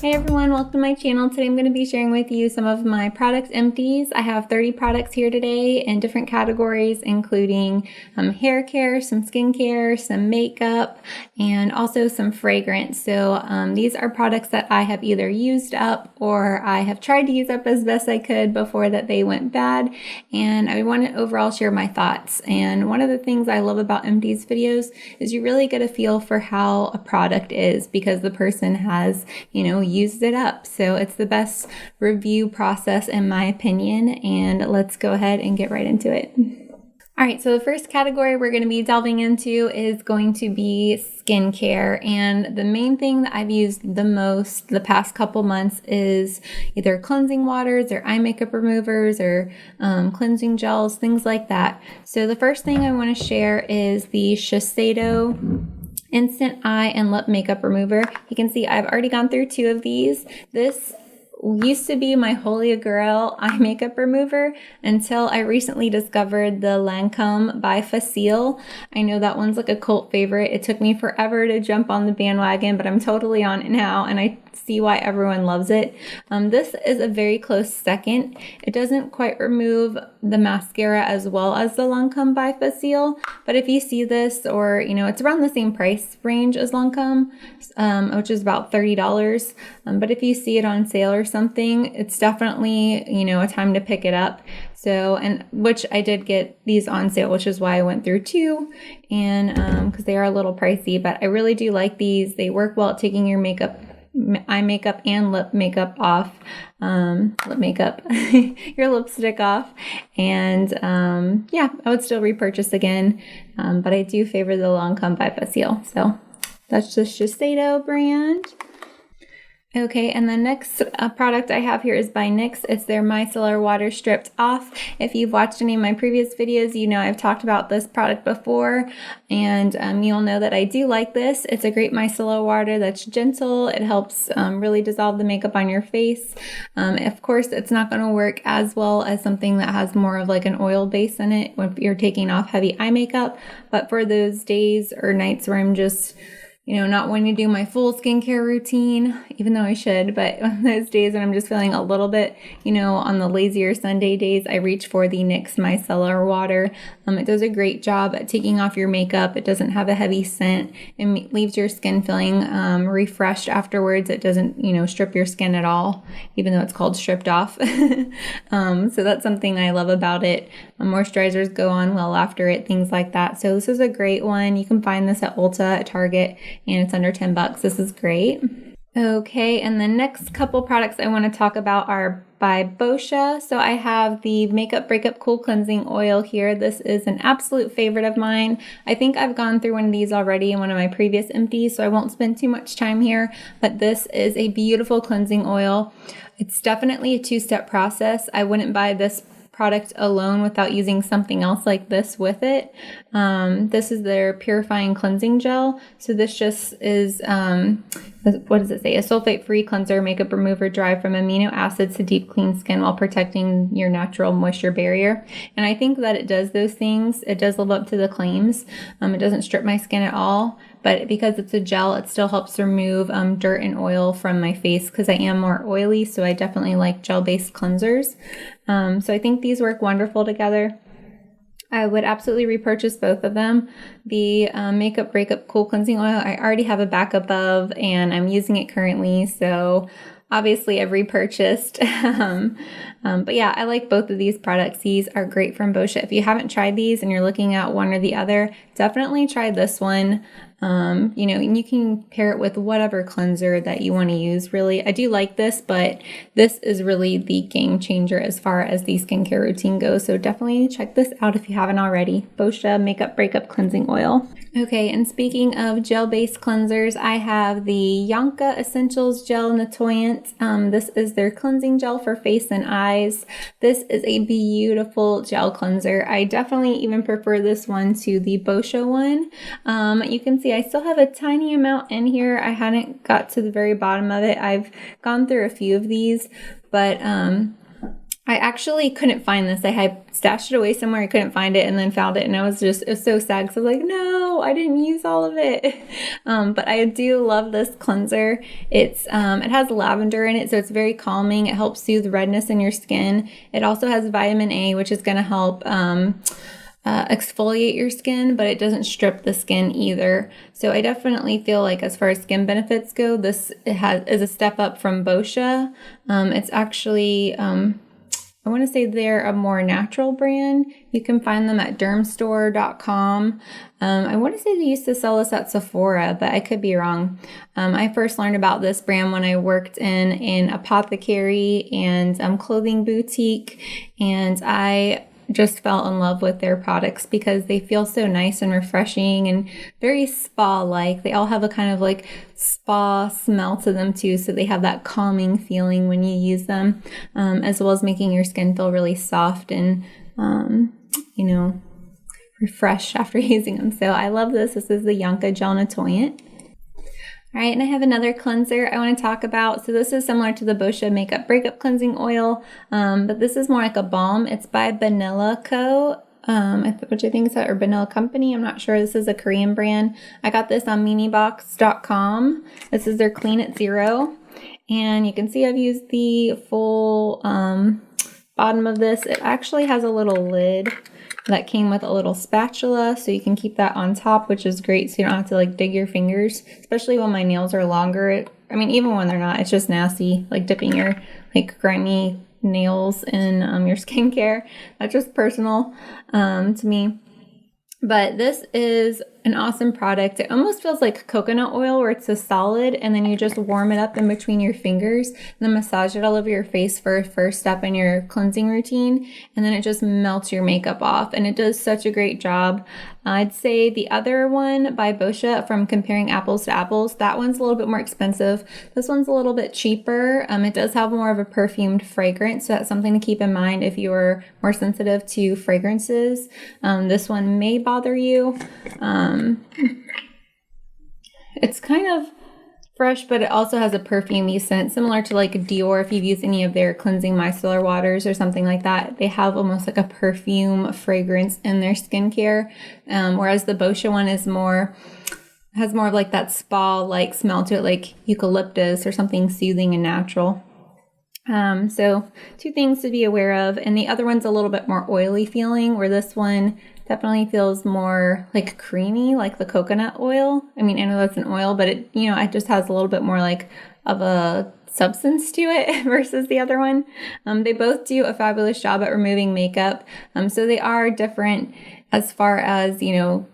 Hey everyone, welcome to my channel. Today I'm going to be sharing with you some of my product empties. I have 30 products here today in different categories, including hair care, some skincare, some makeup, and also some fragrance. So these are products that I have either used up or I have tried to use up as best I could before that they went bad. And I want to overall share my thoughts. And one of the things I love about empties videos is you really get a feel for how a product is because the person has, used it up. So it's the best review process in my opinion, and let's go ahead and get right into it. All right, so the first category we're going to be delving into is going to be skincare, and the main thing that I've used the most the past couple months is either cleansing waters or eye makeup removers or cleansing gels, things like that. So the first thing I want to share is the Shisedo Instant Eye and Lip Makeup Remover. You can see I've already gone through 2 of these. This used to be my holy grail eye makeup remover until I recently discovered the Lancome by Facile. I know that one's like a cult favorite. It took me forever to jump on the bandwagon, but I'm totally on it now, and I see why everyone loves it. This is a very close second. It doesn't quite remove the mascara as well as the Lancome by Facile, but if you see this, or it's around the same price range as Lancome, which is about $30. But if you see it on sale or something, it's definitely a time to pick it up. So, and which I did get these on sale, which is why I went through 2, and because they are a little pricey, but I really do like these. They work well at taking your eye makeup and lip makeup off, your lipstick off, and yeah, I would still repurchase again, but I do favor the Lancome by Facile. So that's the Shisedo brand. Okay, and the next product I have here is by Nyx. It's their Micellar Water Stripped Off. If you've watched any of my previous videos, I've talked about this product before, and you'll know that I do like this. It's a great micellar water that's gentle. It helps really dissolve the makeup on your face. Of course, it's not going to work as well as something that has more of like an oil base in it when you're taking off heavy eye makeup, but for those days or nights where I'm just not wanting to do my full skincare routine, even though I should, but on those days when I'm just feeling a little bit, on the lazier Sunday days, I reach for the Nyx Micellar Water. It does a great job at taking off your makeup. It doesn't have a heavy scent. It leaves your skin feeling refreshed afterwards. It doesn't, strip your skin at all, even though it's called stripped off. So that's something I love about it. Moisturizers go on well after it, things like that. So this is a great one. You can find this at Ulta, at Target, and it's under $10. This is great. Okay, and the next couple products I want to talk about are by Boscia. So I have the Makeup Breakup Cool Cleansing Oil here. This is an absolute favorite of mine. I think I've gone through one of these already in one of my previous empties, so I won't spend too much time here, but this is a beautiful cleansing oil. It's definitely a 2-step process. I wouldn't buy this product alone without using something else like this with it. This is their Purifying Cleansing Gel. So this just is, what does it say? A sulfate-free cleanser, makeup remover derived from amino acids to deep clean skin while protecting your natural moisture barrier. And I think that it does those things. It does live up to the claims. It doesn't strip my skin at all, but because it's a gel, it still helps remove dirt and oil from my face because I am more oily, so I definitely like gel-based cleansers. So I think these work wonderful together. I would absolutely repurchase both of them. The Makeup Breakup Cool Cleansing Oil, I already have a backup of, and I'm using it currently, so obviously I've repurchased. But yeah, I like both of these products. These are great from Boscia. If you haven't tried these and you're looking at one or the other, definitely try this one. And you can pair it with whatever cleanser that you want to use, really. I do like this, but this is really the game changer as far as the skincare routine goes. So definitely check this out if you haven't already. Boscia Makeup Breakup Cleansing Oil. Okay, and speaking of gel-based cleansers, I have the Yonka Essentials Gel Nettoyant. This is their cleansing gel for face and eyes. This is a beautiful gel cleanser. I definitely even prefer this one to the Boscia one. You can see I still have a tiny amount in here. I hadn't got to the very bottom of it. I've gone through a few of these, but I actually couldn't find this. I had stashed it away somewhere. I couldn't find it and then found it. And it was so sad because I was like, no, I didn't use all of it. But I do love this cleanser. It has lavender in it, so it's very calming. It helps soothe redness in your skin. It also has vitamin A, which is going to help exfoliate your skin, but it doesn't strip the skin either. So I definitely feel like as far as skin benefits go, this is a step up from Boscia. It's actually... I want to say they're a more natural brand. You can find them at dermstore.com. I want to say they used to sell this at Sephora, but I could be wrong. I first learned about this brand when I worked in an apothecary and clothing boutique, and I just fell in love with their products because they feel so nice and refreshing and very spa-like. They all have a kind of like spa smell to them too, so they have that calming feeling when you use them, as well as making your skin feel really soft and refreshed after using them. So I love this. This is the Yonka Gel Nettoyant. All right, and I have another cleanser I want to talk about. So this is similar to the Boscia Makeup Breakup Cleansing Oil, but this is more like a balm. It's by Banilla Co., which I think is or Banilla Company. I'm not sure. This is a Korean brand. I got this on minibox.com. This is their Clean at Zero. And you can see I've used the full bottom of this. It actually has a little lid that came with a little spatula, so you can keep that on top, which is great, so you don't have to like dig your fingers, especially when my nails are longer. I mean, even when they're not, it's just nasty, like dipping your like grimy nails in your skincare. That's just personal to me. But this is an awesome product. It almost feels like coconut oil, where it's a solid, and then you just warm it up in between your fingers and then massage it all over your face for a first step in your cleansing routine, and then it just melts your makeup off, and it does such a great job. I'd say the other one by Boscia, from Comparing Apples to Apples, that one's a little bit more expensive. This one's a little bit cheaper. It does have more of a perfumed fragrance, so that's something to keep in mind if you're more sensitive to fragrances. This one may bother you. It's kind of fresh, but it also has a perfumey scent, similar to like Dior. If you've used any of their cleansing micellar waters or something like that, they have almost like a perfume fragrance in their skincare. Whereas the Boscia one has more of like that spa-like smell to it, like eucalyptus or something soothing and natural. So two things to be aware of. And the other one's a little bit more oily feeling, where this one definitely feels more like creamy, like the coconut oil. I mean, I know that's an oil, but it just has a little bit more like of a substance to it versus the other one. They both do a fabulous job at removing makeup. So they are different as far as,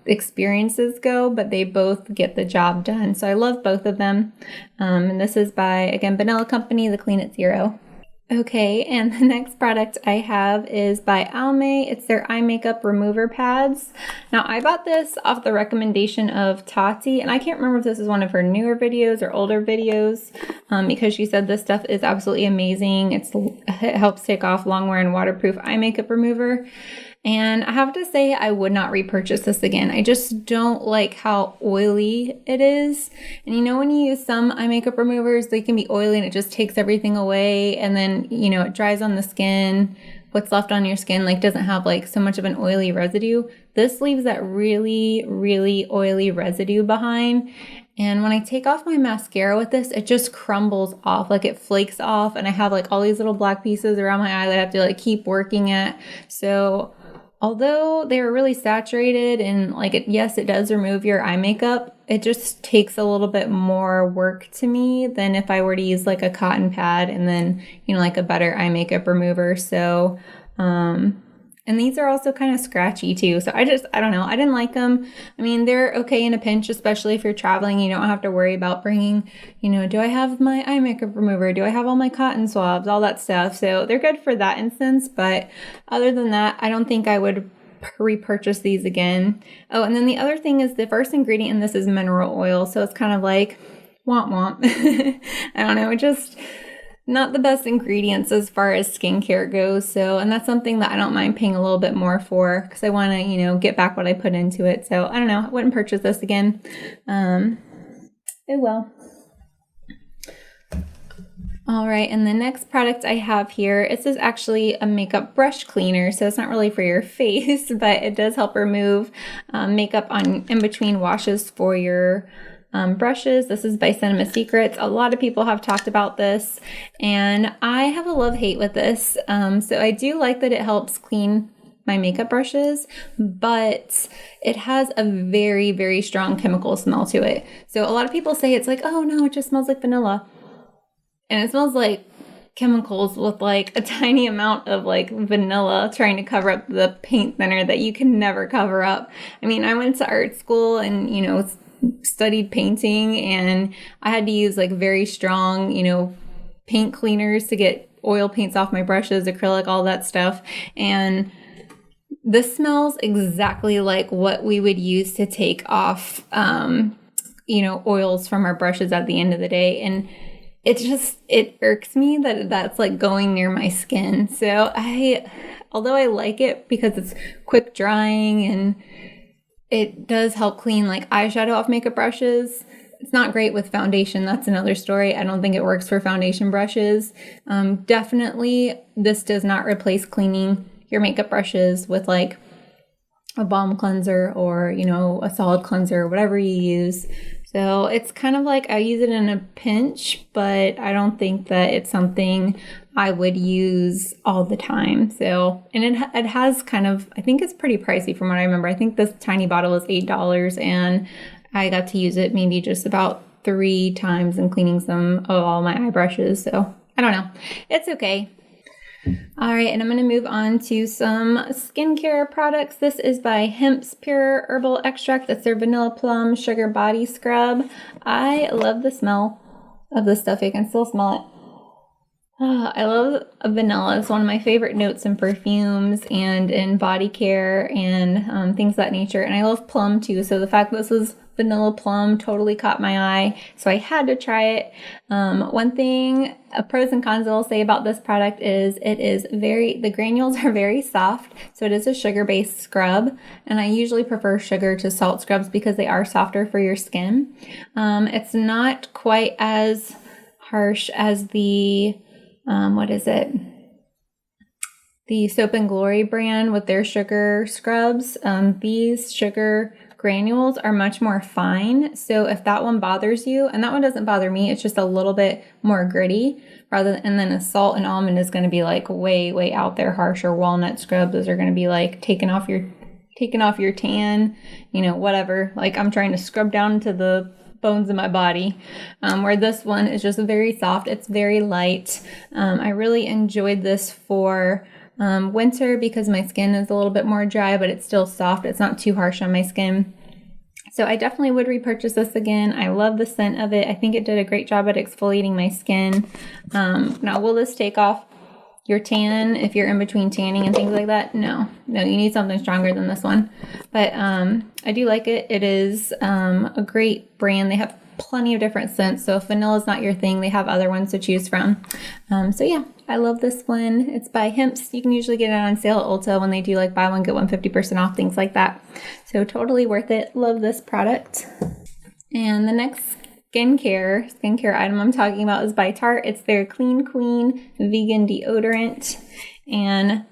experiences go, but they both get the job done. So I love both of them. And this is by, again, Banilla Company, the Clean at Zero. Okay, and the next product I have is by Almay. It's their eye makeup remover pads. Now, I bought this off the recommendation of Tarte, and I can't remember if this is one of her newer videos or older videos, because she said this stuff is absolutely amazing. It helps take off long-wear and waterproof eye makeup remover. And I have to say, I would not repurchase this again. I just don't like how oily it is. And when you use some eye makeup removers, they can be oily and it just takes everything away. And then, it dries on the skin. What's left on your skin doesn't have so much of an oily residue. This leaves that really, really oily residue behind. And when I take off my mascara with this, it just crumbles off, it flakes off. And I have all these little black pieces around my eye that I have to keep working at. So although they're really saturated and yes, it does remove your eye makeup, it just takes a little bit more work to me than if I were to use a cotton pad and then, a better eye makeup remover. So, and these are also kind of scratchy too. So I don't know. I didn't like them. I mean, they're okay in a pinch, especially if you're traveling. You don't have to worry about bringing, do I have my eye makeup remover? Do I have all my cotton swabs? All that stuff. So they're good for that instance. But other than that, I don't think I would repurchase these again. Oh, and then the other thing is the first ingredient in this is mineral oil. So it's kind of like womp womp. I don't know. Just not the best ingredients as far as skincare goes. So, and that's something that I don't mind paying a little bit more for because I want to, get back what I put into it. So I don't know. I wouldn't purchase this again. Oh well. All right, and the next product I have here, this is actually a makeup brush cleaner, so it's not really for your face, but it does help remove makeup in between washes for your brushes. This is by Cinema Secrets. A lot of people have talked about this, and I have a love-hate with this. So I do like that it helps clean my makeup brushes, but it has a very, very strong chemical smell to it. So a lot of people say it's like, oh no, it just smells like vanilla. And it smells like chemicals with like a tiny amount of like vanilla trying to cover up the paint thinner that you can never cover up. I mean, I went to art school and, studied painting, and I had to use like very strong, paint cleaners to get oil paints off my brushes, acrylic, all that stuff. And this smells exactly like what we would use to take off, oils from our brushes at the end of the day. And it irks me that that's like going near my skin. So although I like it because it's quick drying and it does help clean like eyeshadow off makeup brushes, it's not great with foundation. That's another story. I don't think it works for foundation brushes. Definitely, this does not replace cleaning your makeup brushes with like a balm cleanser or, a solid cleanser or whatever you use. So it's kind of like I use it in a pinch, but I don't think that it's something I would use all the time. So, and it has kind of, I think it's pretty pricey from what I remember. I think this tiny bottle is $8, and I got to use it maybe just about 3 times in cleaning some of all my eye brushes. So I don't know. It's okay. All right, and I'm going to move on to some skincare products. This is by Hempz Pure Herbal Extract. That's their Vanilla Plum Sugar Body Scrub. I love the smell of this stuff. I can still smell it. Oh, I love vanilla. It's one of my favorite notes in perfumes and in body care and things of that nature. And I love plum too. So the fact that this was vanilla plum totally caught my eye. So I had to try it. One thing, pros and cons I'll say about this product is the granules are very soft. So it is a sugar-based scrub. And I usually prefer sugar to salt scrubs because they are softer for your skin. It's not quite as harsh as the the Soap and Glory brand with their sugar scrubs. These sugar granules are much more fine. So if that one bothers you, and that one doesn't bother me, it's just a little bit more gritty and then a salt and almond is going to be like way, way out there harsh, or walnut scrubs. Those are going to be like taking off your tan, whatever. Like I'm trying to scrub down to the bones in my body, where this one is just very soft. It's very light. I really enjoyed this for winter because my skin is a little bit more dry, but it's still soft. It's not too harsh on my skin. So I definitely would repurchase this again. I love the scent of it. I think it did a great job at exfoliating my skin. Now, will this take off your tan if you're in between tanning and things like that? No, you need something stronger than this one. But I do like it. It is a great brand. They have plenty of different scents. So if vanilla is not your thing, they have other ones to choose from. So yeah, I love this one. It's by Hempz. You can usually get it on sale at Ulta when they do like buy one, get one 50% off, things like that. So totally worth it. Love this product. And the next skincare item I'm talking about is by Tarte. It's their Clean Queen vegan deodorant, and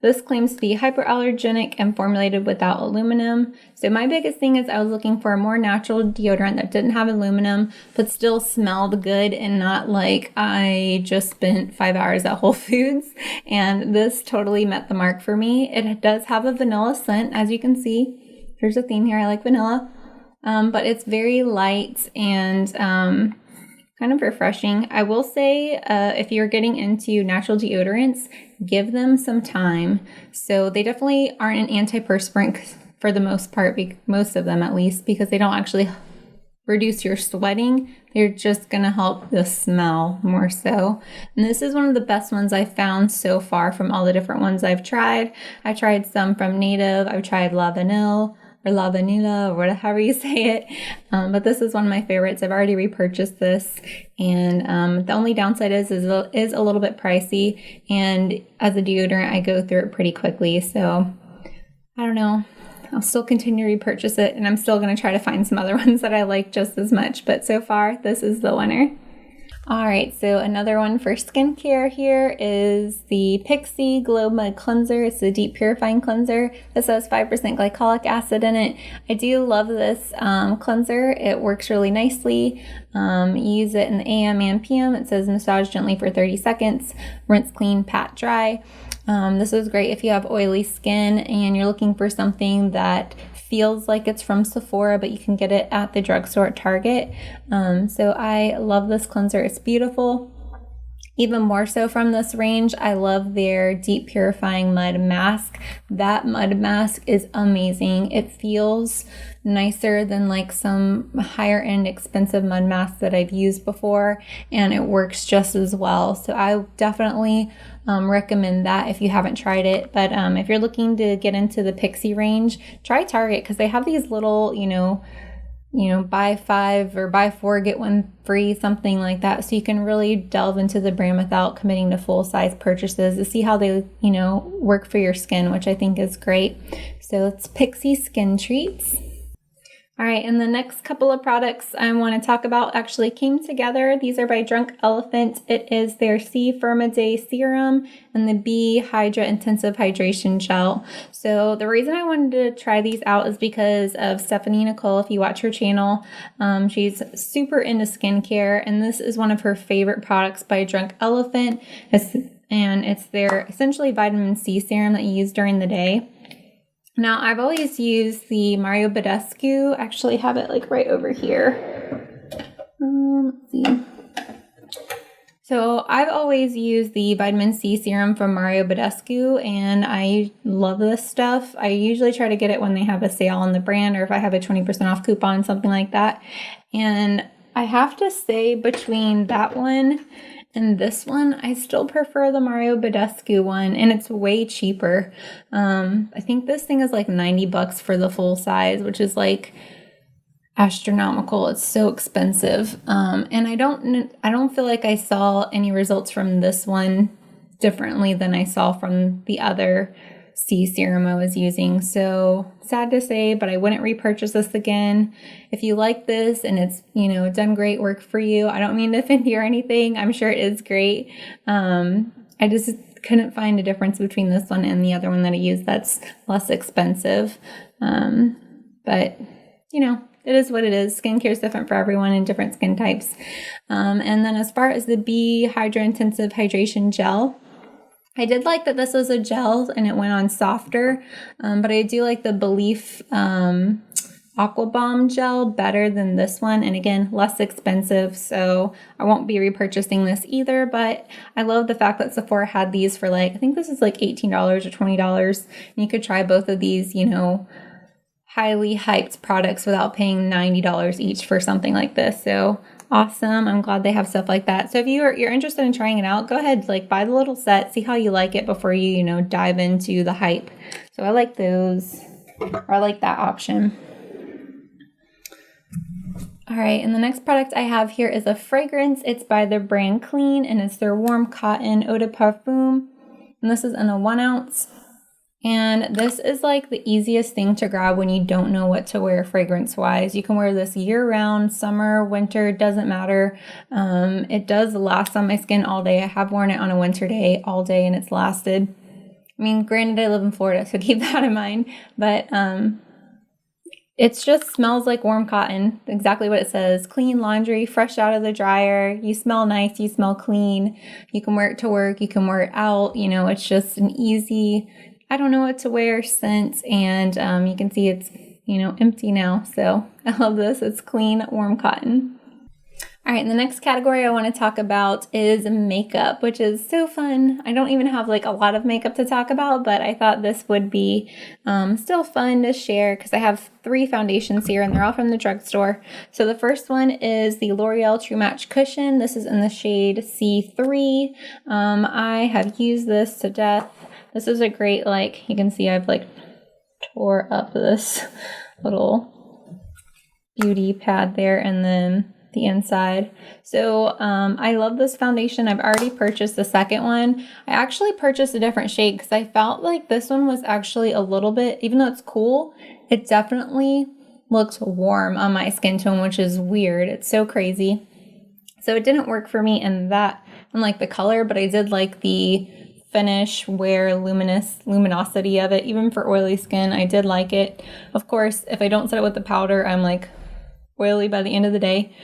this claims to be hypoallergenic and formulated without aluminum. So my biggest thing is I was looking for a more natural deodorant that didn't have aluminum but still smelled good and not like I just spent 5 hours at Whole Foods, and this totally met the mark for me. It does have a vanilla scent, as you can see. There's a theme here. I like vanilla. But it's very light and kind of refreshing. I will say if you're getting into natural deodorants, give them some time. So they definitely aren't an antiperspirant for the most part, most of them at least, because they don't actually reduce your sweating. They're just going to help the smell more so. And this is one of the best ones I've found so far from all the different ones I've tried. I tried some from Native. I've tried La Banilla, or whatever you say it. But this is one of my favorites. I've already repurchased this. And the only downside is a little bit pricey. And as a deodorant, I go through it pretty quickly. So I don't know. I'll still continue to repurchase it. And I'm still going to try to find some other ones that I like just as much. But so far, this is the winner. All right, so another one for skincare here is the Pixi Glow Mud Cleanser. It's the Deep Purifying Cleanser. This has 5% glycolic acid in it. I do love this cleanser. It works really nicely. Use it in the AM and PM. It says massage gently for 30 seconds, rinse clean, pat dry. This is great if you have oily skin and you're looking for something that feels like it's from Sephora, but you can get it at the drugstore at Target. So I love this cleanser. It's beautiful. Even more so from this range, I love their Deep Purifying Mud Mask. That mud mask is amazing. It feels nicer than like some higher end expensive mud masks that I've used before, and it works just as well. So I definitely recommend that if you haven't tried it. But if you're looking to get into the Pixi range, try Target because they have these little, buy 5 or buy 4, get 1 free, something like that. So you can really delve into the brand without committing to full size purchases to see how they, work for your skin, which I think is great. So it's Pixi Skin Treats. All right, and the next couple of products I want to talk about actually came together. These are by Drunk Elephant. It is their C Firma Day Serum and the B Hydra Intensive Hydration Gel. So the reason I wanted to try these out is because of Stephanie Nicole. If you watch her channel, she's super into skincare, and this is one of her favorite products by Drunk Elephant. It's their essentially vitamin C serum that you use during the day. Now, I've always used the Mario Badescu. I actually have it like right over here. Let's see. So I've always used the vitamin C serum from Mario Badescu, and I love this stuff. I usually try to get it when they have a sale on the brand, or if I have a 20% off coupon, something like that. And I have to say, between that one and this one, I still prefer the Mario Badescu one, and it's way cheaper. I think this thing is like $90 for the full size, which is like astronomical. It's so expensive. And I don't feel like I saw any results from this one differently than I saw from the other C serum I was using. So sad to say, but I wouldn't repurchase this again. If you like this and it's, done great work for you, I don't mean to offend you or anything. I'm sure it is great. I just couldn't find a difference between this one and the other one that I used that's less expensive. But, it is what it is. Skincare is different for everyone and different skin types. And then as far as the B Hydra Intensive Hydration Gel, I did like that this was a gel and it went on softer, but I do like the Belief Aqua Bomb gel better than this one, and again, less expensive, so I won't be repurchasing this either. But I love the fact that Sephora had these for I think this is like $18 or $20, and you could try both of these, highly hyped products without paying $90 each for something like this. So awesome. I'm glad they have stuff like that. So if you're interested in trying it out, go ahead, buy the little set, see how you like it before you, dive into the hype. So I like those, or I like that option. All right, and the next product I have here is a fragrance. It's by the brand Clean, and it's their Warm Cotton Eau de Parfum. And this is in a 1 ounce. And this is the easiest thing to grab when you don't know what to wear fragrance-wise. You can wear this year-round, summer, winter, doesn't matter. It does last on my skin all day. I have worn it on a winter day all day, and it's lasted. I mean, granted, I live in Florida, so keep that in mind. But it just smells like warm cotton, exactly what it says. Clean laundry, fresh out of the dryer. You smell nice, you smell clean. You can wear it to work, you can wear it out. It's just an easy, I don't know what to wear scent, and you can see it's, empty now. So I love this. It's clean, warm cotton. All right, and the next category I want to talk about is makeup, which is so fun. I don't even have a lot of makeup to talk about, but I thought this would be still fun to share because I have 3 foundations here and they're all from the drugstore. So the first one is the Loreal True Match Cushion. This is in the shade C3. I have used this to death. This is a great, you can see I've tore up this little beauty pad there and then the inside. So I love this foundation. I've already purchased the second one. I actually purchased a different shade because I felt like this one was actually a little bit, even though it's cool, it definitely looks warm on my skin tone, which is weird. It's so crazy. So it didn't work for me in that, unlike the color, but I did like the finish, luminosity of it. Even for oily skin, I did like it. Of course, if I don't set it with the powder, I'm like oily by the end of the day.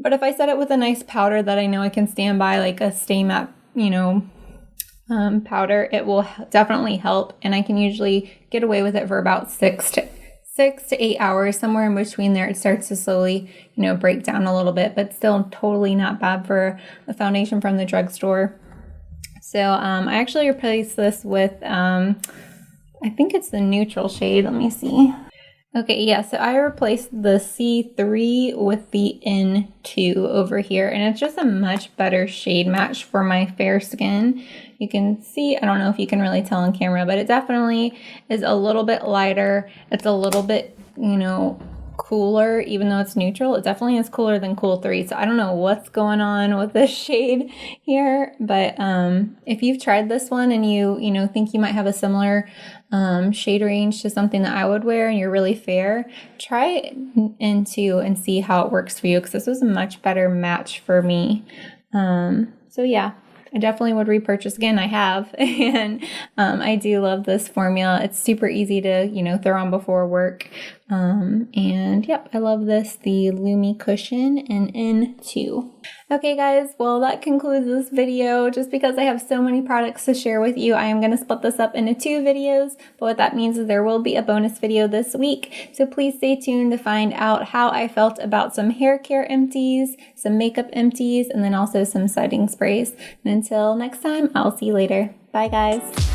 But if I set it with a nice powder that I know I can stand by, like a Stay Matte, powder, it will definitely help. And I can usually get away with it for about 6 to 8 hours, somewhere in between there. It starts to slowly, break down a little bit, but still totally not bad for a foundation from the drugstore. So I actually replaced this with, I think it's the neutral shade. Let me see. Okay, yeah, so I replaced the C3 with the N2 over here, and it's just a much better shade match for my fair skin. You can see, I don't know if you can really tell on camera, but it definitely is a little bit lighter. It's a little bit, cooler, even though it's neutral. It definitely is cooler than Cool 3. So I don't know what's going on with this shade here, but if you've tried this one and you think you might have a similar shade range to something that I would wear and you're really fair, try N2 and see how it works for you, because this was a much better match for me. So yeah, I definitely would repurchase again. I have, and I do love this formula. It's super easy to, throw on before work. And yep, I love this, the Lumi Cushion and N2. Okay guys, well that concludes this video. Just because I have so many products to share with you, I am going to split this up into 2 videos, but what that means is there will be a bonus video this week. So please stay tuned to find out how I felt about some hair care empties, some makeup empties, and then also some setting sprays. And until next time, I'll see you later. Bye guys.